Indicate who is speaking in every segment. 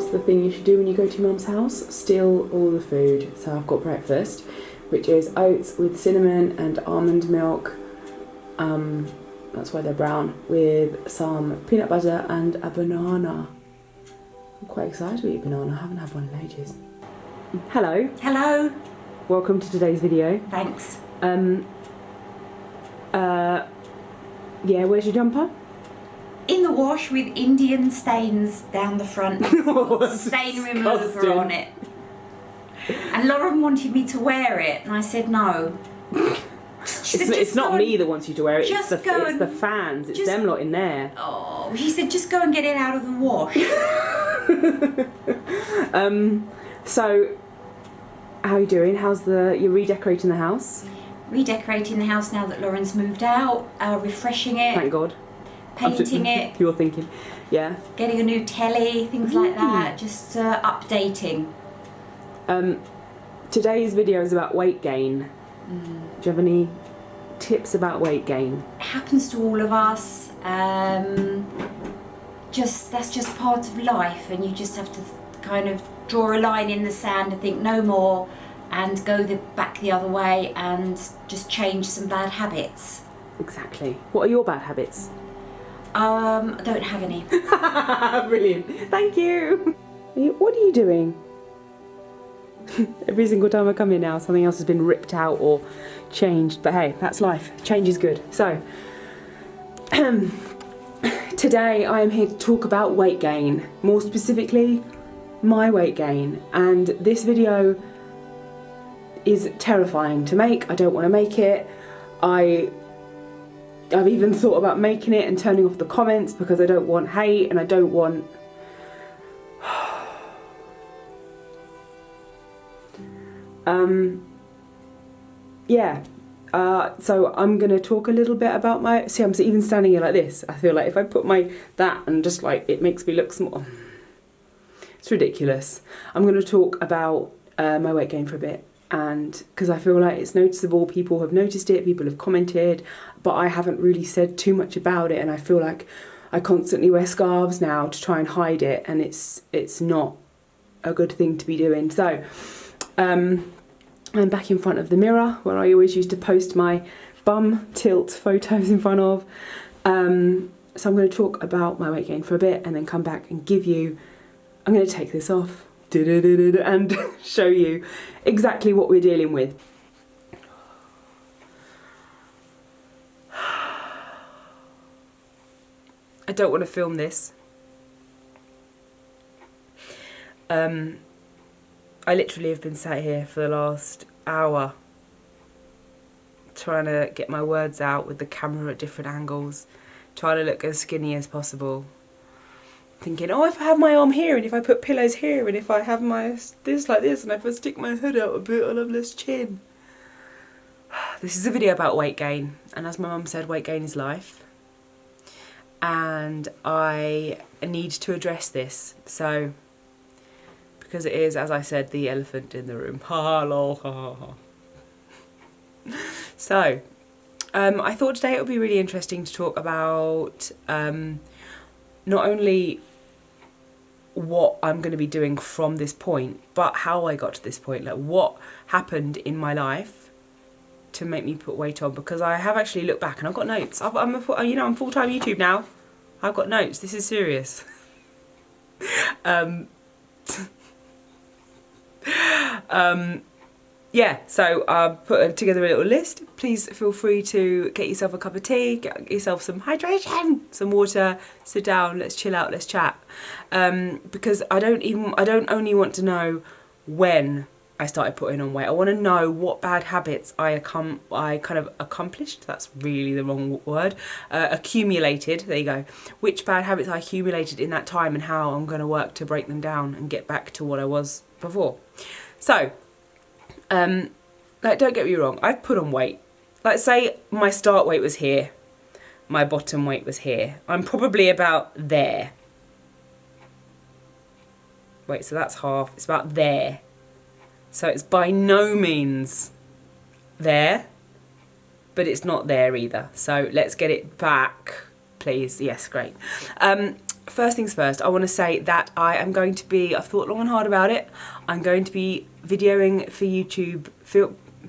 Speaker 1: what's the thing you should do when you go to your mum's house? Steal all the food. So I've got breakfast, which is oats with cinnamon and almond milk. That's why they're brown, with some peanut butter and a banana. I'm quite excited to eat a banana. I haven't had one in ages. Hello.
Speaker 2: Hello.
Speaker 1: Welcome to today's video.
Speaker 2: Thanks.
Speaker 1: Yeah, where's your jumper?
Speaker 2: In the wash with Indian stains down the front. Stain remover on it. And Lauren wanted me to wear it, and I said no.
Speaker 1: It's not me that wants you to wear it, it's the fans, it's them lot in there.
Speaker 2: Oh, she said just go and get it out of the wash.
Speaker 1: So, how are you doing? You're redecorating the house?
Speaker 2: Redecorating the house now that Lauren's moved out, refreshing it.
Speaker 1: Thank God.
Speaker 2: Painting it.
Speaker 1: You're thinking, yeah.
Speaker 2: Getting a new telly, things like that, just updating.
Speaker 1: Today's video is about weight gain. Do you have any tips about weight gain?
Speaker 2: It happens to all of us. That's just part of life, and you just have to kind of draw a line in the sand and think no more, and go back the other way and just change some bad habits.
Speaker 1: Exactly. What are your bad habits?
Speaker 2: I don't have any.
Speaker 1: Brilliant. Thank you. What are you doing? Every single time I come here now, something else has been ripped out or changed. But hey, that's life. Change is good. So, today I am here to talk about weight gain. More specifically, my weight gain. And this video is terrifying to make. I don't want to make it. I've even thought about making it and turning off the comments because I don't want hate and I don't want... so I'm going to talk a little bit about I'm even standing here like this. I feel like if I put that and just like, it makes me look small. It's ridiculous. I'm going to talk about my weight gain for a bit. And because I feel like it's noticeable, people have noticed it, people have commented, but I haven't really said too much about it, and I feel like I constantly wear scarves now to try and hide it, and it's not a good thing to be doing. So I'm back in front of the mirror where I always used to post my bum tilt photos in front of. So I'm going to talk about my weight gain for a bit and then come back and I'm going to take this off and show you exactly what we're dealing with. I don't want to film this. I literally have been sat here for the last hour trying to get my words out with the camera at different angles, trying to look as skinny as possible. Thinking, oh, if I have my arm here, and if I put pillows here, and if I have my this like this, and if I stick my hood out a bit, I'll have less chin. This is a video about weight gain, and as my mum said, weight gain is life. And I need to address this, so, because it is, as I said, the elephant in the room. Ha lol, ha ha ha. So, I thought today it would be really interesting to talk about not only what I'm going to be doing from this point, but how I got to this point, like what happened in my life to make me put weight on, because I have actually looked back and I've got notes. I'm full-time YouTube now. I've got notes. This is serious. Yeah, so I've put together a little list. Please feel free to get yourself a cup of tea, get yourself some hydration, some water, sit down, let's chill out, let's chat. Because I don't only want to know when I started putting on weight. I want to know what bad habits I kind of accomplished. That's really the wrong word. Accumulated, there you go. Which bad habits I accumulated in that time and how I'm going to work to break them down and get back to what I was before. So, like, don't get me wrong, I've put on weight. Like, say my start weight was here, my bottom weight was here. I'm probably about there. Wait, so that's half, it's about there. So it's by no means there, but it's not there either. So let's get it back, please. Yes, great. first things first, I want to say that I am going to be, I've thought long and hard about it, I'm going to be videoing for YouTube,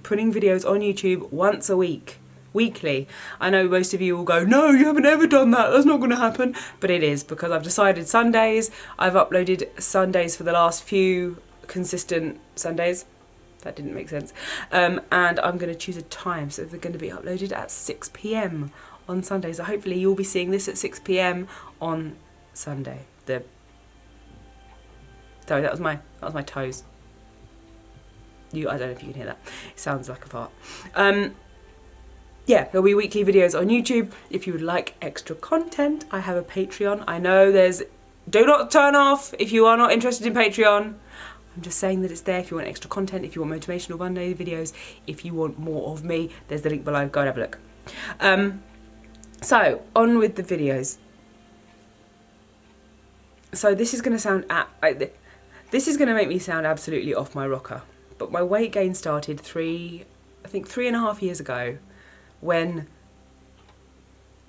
Speaker 1: putting videos on YouTube once a week, weekly. I know most of you will go, no, you haven't ever done that, that's not going to happen, but it is, because I've decided Sundays. I've uploaded Sundays for the last few consistent Sundays. That didn't make sense. And I'm going to choose a time, so they're going to be uploaded at 6 p.m. on Sunday. So hopefully you'll be seeing this at 6 p.m. on Sunday. Sorry, that was my toes. I don't know if you can hear that. It sounds like a fart. Yeah, there'll be weekly videos on YouTube. If you would like extra content, I have a Patreon. I know do not turn off if you are not interested in Patreon. I'm just saying that it's there if you want extra content, if you want motivational Monday videos, if you want more of me, there's the link below, go and have a look. So, on with the videos. So this is going to sound, this is going to make me sound absolutely off my rocker, but my weight gain started I think 3.5 years ago, when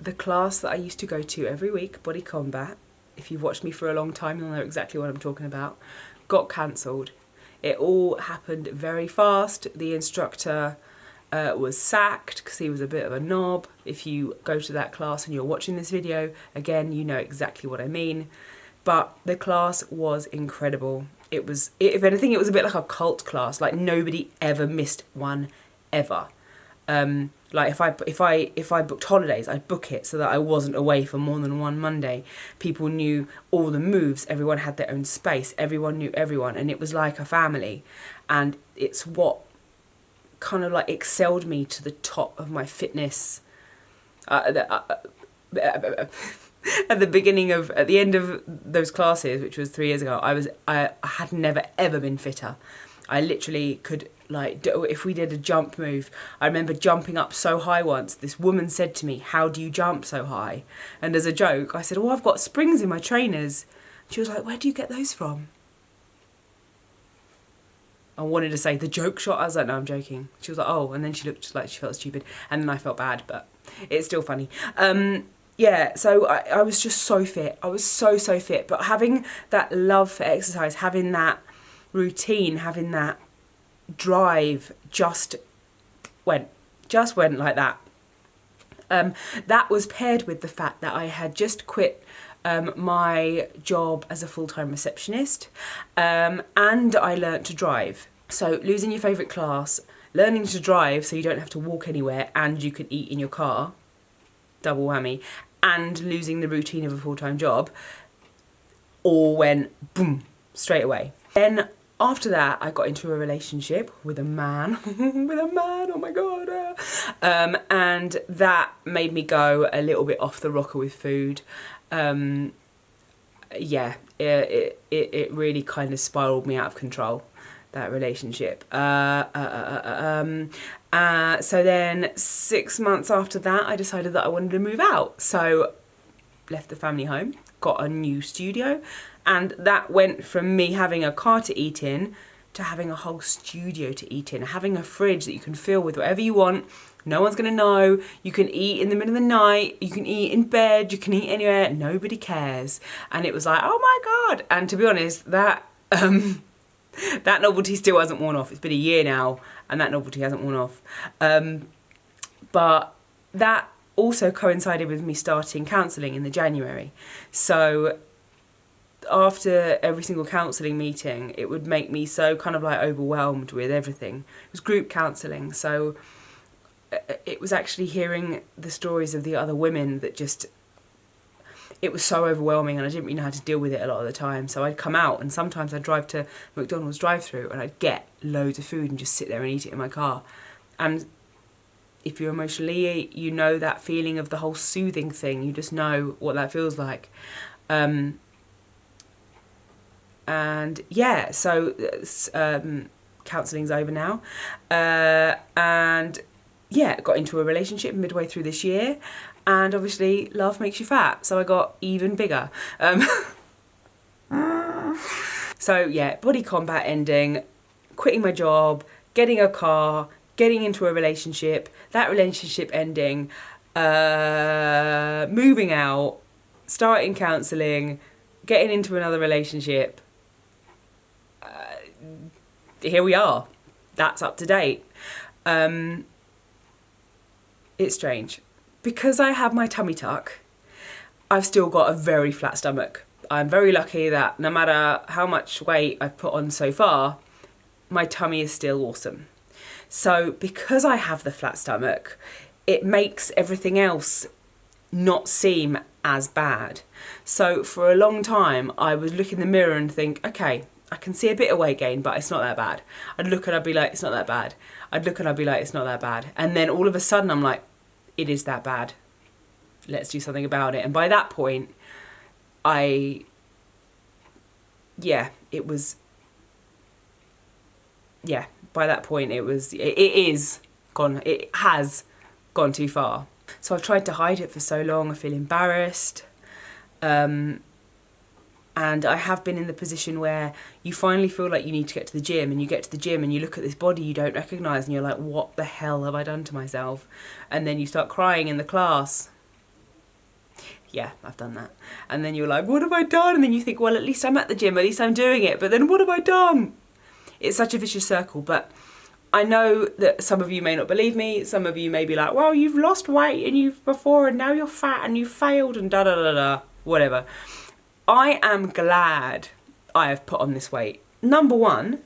Speaker 1: the class that I used to go to every week, Body Combat, if you've watched me for a long time, you'll know exactly what I'm talking about, got cancelled. It all happened very fast. The instructor was sacked because he was a bit of a knob. If you go to that class and you're watching this video, again, you know exactly what I mean. But the class was incredible. If anything, it was a bit like a cult class. Like, nobody ever missed one, ever. Like if I booked holidays, I'd book it so that I wasn't away for more than one Monday. People knew all the moves, everyone had their own space, everyone knew everyone, and it was like a family. And it's what kind of like excelled me to the top of my fitness. At the end of those classes, which was 3 years ago, I had never ever been fitter. I literally could, like, if we did a jump move, I remember jumping up so high once. This woman said to me, "How do you jump so high?" And as a joke, I said, "Oh, I've got springs in my trainers." She was like, "Where do you get those from?" I wanted to say the joke shot. I was like, "No, I'm joking." She was like, "Oh," and then she looked like she felt stupid, and then I felt bad, but it's still funny. Yeah, so I was just so fit. I was so fit, but having that love for exercise, having that routine, having that drive just went like that. That was paired with the fact that I had just quit my job as a full-time receptionist, and I learnt to drive. So losing your favourite class, learning to drive so you don't have to walk anywhere and you can eat in your car, double whammy, and losing the routine of a full-time job, all went boom straight away. Then after that, I got into a relationship with a man, oh my God. And that made me go a little bit off the rocker with food. Yeah, it really kind of spiraled me out of control, that relationship. So then 6 months after that, I decided that I wanted to move out. So left the family home, got a new studio, and that went from me having a car to eat in to having a whole studio to eat in, having a fridge that you can fill with whatever you want. No one's going to know. You can eat in the middle of the night, you can eat in bed, you can eat anywhere, nobody cares. And it was like, oh my God. And to be honest, that that novelty still hasn't worn off. It's been a year now and that novelty hasn't worn off. But that also coincided with me starting counselling in the January. So after every single counselling meeting, it would make me so kind of like overwhelmed with everything. It was group counselling, so it was actually hearing the stories of the other women that just, it was so overwhelming, and I didn't really know how to deal with it a lot of the time. So I'd come out and sometimes I'd drive to McDonald's drive-through and I'd get loads of food and just sit there and eat it in my car. And if you're emotionally, you know that feeling of the whole soothing thing. You just know what that feels like. And yeah, so counselling's over now. And yeah, got into a relationship midway through this year. And obviously, love makes you fat. So I got even bigger. So yeah, Body Combat ending, quitting my job, getting a car, getting into a relationship, that relationship ending, moving out, starting counselling, getting into another relationship. Here we are. That's up to date. It's strange. Because I have my tummy tuck, I've still got a very flat stomach. I'm very lucky that no matter how much weight I've put on so far, my tummy is still awesome. So because I have the flat stomach, it makes everything else not seem as bad. So for a long time, I would look in the mirror and think, okay, I can see a bit of weight gain, but it's not that bad. I'd look and I'd be like, it's not that bad. I'd look and I'd be like, it's not that bad. And then all of a sudden I'm like, it is that bad. Let's do something about it. And by that point, it has gone too far. So I've tried to hide it for so long. I feel embarrassed. And I have been in the position where you finally feel like you need to get to the gym, and you get to the gym and you look at this body you don't recognise and you're like, what the hell have I done to myself? And then you start crying in the class. Yeah, I've done that. And then you're like, what have I done? And then you think, well, at least I'm at the gym, at least I'm doing it. But then what have I done? It's such a vicious circle. But I know that some of you may not believe me. Some of you may be like, well, you've lost weight and you've before and now you're fat and you've failed and da-da-da-da, whatever. I am glad I have put on this weight. Number one,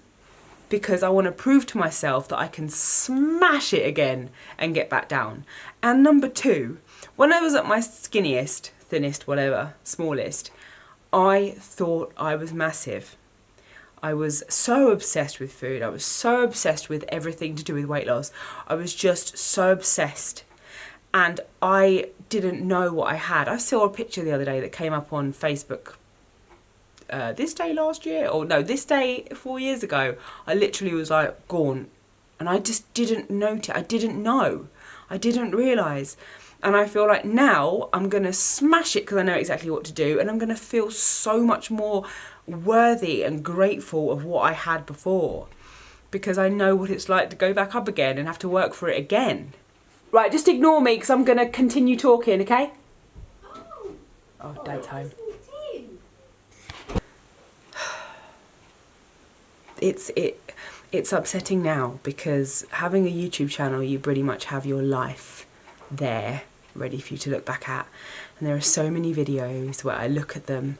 Speaker 1: because I want to prove to myself that I can smash it again and get back down. And number two, when I was at my skinniest, thinnest, whatever, smallest, I thought I was massive. I was so obsessed with food. I was so obsessed with everything to do with weight loss. I was just so obsessed. And I didn't know what I had. I saw a picture the other day that came up on Facebook this day last year, or no, this day 4 years ago. I literally was like, gone. And I just didn't notice. I didn't know. I didn't realise. And I feel like now I'm going to smash it because I know exactly what to do. And I'm going to feel so much more worthy and grateful of what I had before. Because I know what it's like to go back up again and have to work for it again. Right, just ignore me because I'm going to continue talking, okay? Oh, Dad's home. It's upsetting now because having a YouTube channel, you pretty much have your life there ready for you to look back at. And there are so many videos where I look at them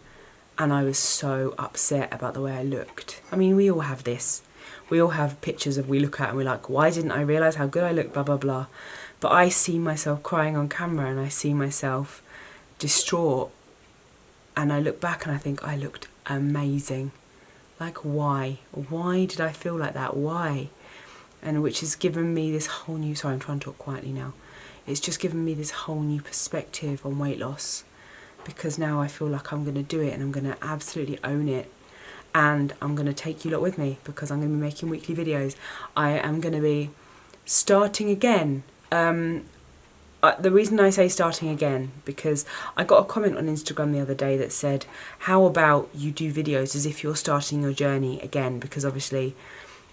Speaker 1: and I was so upset about the way I looked. I mean, we all have this. We all have pictures of we look at and we're like, why didn't I realise how good I look, blah, blah, blah. But I see myself crying on camera and I see myself distraught. And I look back and I think I looked amazing. Like, why? Why did I feel like that? Why? And which has given me this whole new... Sorry, I'm trying to talk quietly now. It's just given me this whole new perspective on weight loss. Because now I feel like I'm going to do it and I'm going to absolutely own it. And I'm going to take you lot with me because I'm going to be making weekly videos. I am going to be starting again. The reason I say starting again, because I got a comment on Instagram the other day that said, how about you do videos as if you're starting your journey again? Because obviously,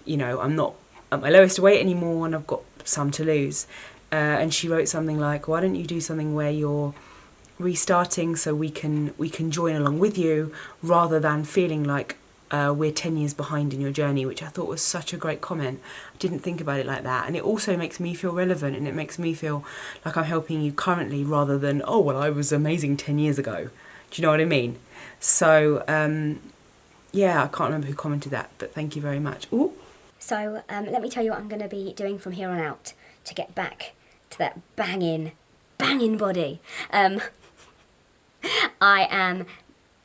Speaker 1: you know, I'm not at my lowest weight anymore and I've got some to lose. And she wrote something like, why don't you do something where you're restarting so we can join along with you rather than feeling like we're 10 years behind in your journey, which I thought was such a great comment. I didn't think about it like that. And it also makes me feel relevant and it makes me feel like I'm helping you currently rather than, oh, well, I was amazing 10 years ago. Do you know what I mean? So, yeah, I can't remember who commented that, but thank you very much. Ooh.
Speaker 3: So let me tell you what I'm going to be doing from here on out to get back to that banging body. I am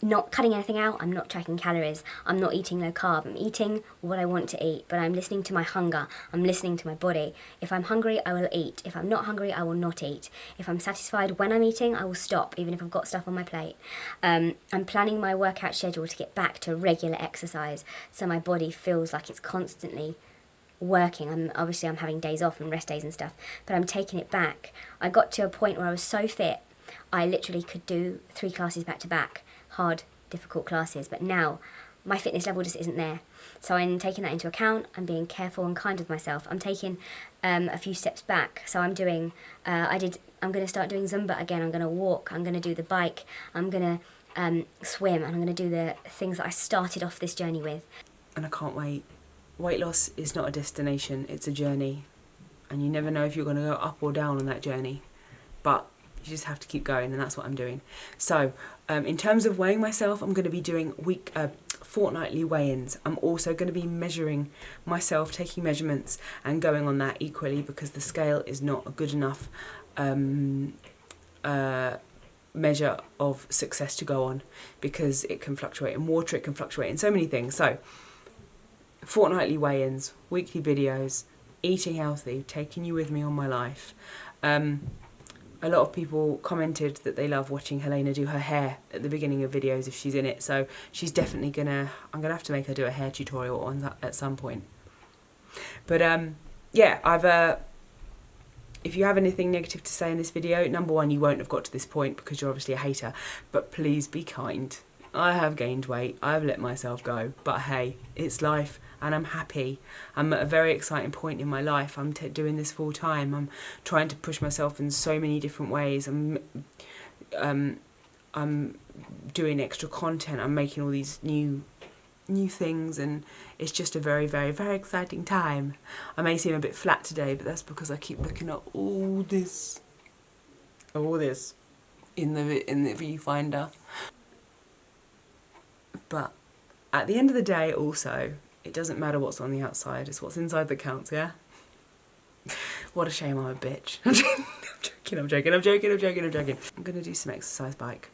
Speaker 3: not cutting anything out, I'm not tracking calories, I'm not eating low carb, I'm eating what I want to eat, but I'm listening to my hunger, I'm listening to my body. If I'm hungry, I will eat. If I'm not hungry, I will not eat. If I'm satisfied when I'm eating, I will stop, even if I've got stuff on my plate. I'm planning my workout schedule to get back to regular exercise, so my body feels like it's constantly working. I'm having days off and rest days and stuff, but I'm taking it back. I got to a point where I was so fit, I literally could do 3 classes back to back. Hard, difficult classes, but now my fitness level just isn't there. So I'm taking that into account. I'm being careful and kind with myself. I'm taking a few steps back. So I'm doing, I'm going to start doing Zumba again. I'm going to walk. I'm going to do the bike. I'm going to swim, and I'm going to do the things that I started off this journey with.
Speaker 1: And I can't wait. Weight loss is not a destination, it's a journey. And you never know if you're going to go up or down on that journey. But you just have to keep going, and that's what I'm doing. So, in terms of weighing myself, I'm going to be doing fortnightly weigh-ins. I'm also going to be measuring myself, taking measurements and going on that equally, because the scale is not a good enough measure of success to go on, because it can fluctuate in water, it can fluctuate in so many things. So, fortnightly weigh-ins, weekly videos, eating healthy, taking you with me on my life. A lot of people commented that they love watching Helena do her hair at the beginning of videos if she's in it. So she's definitely I'm gonna have to make her do a hair tutorial on that at some point. But yeah, if you have anything negative to say in this video, number one, you won't have got to this point because you're obviously a hater. But please be kind. I have gained weight. I've let myself go. But hey, it's life. And I'm happy. I'm at a very exciting point in my life. I'm doing this full time. I'm trying to push myself in so many different ways. I'm doing extra content. I'm making all these new things, and it's just a very, very, very exciting time. I may seem a bit flat today, but that's because I keep looking at all this in the viewfinder. But at the end of the day, also, it doesn't matter what's on the outside, it's what's inside that counts, yeah? What a shame I'm a bitch. I'm joking. I'm going to do some exercise bike.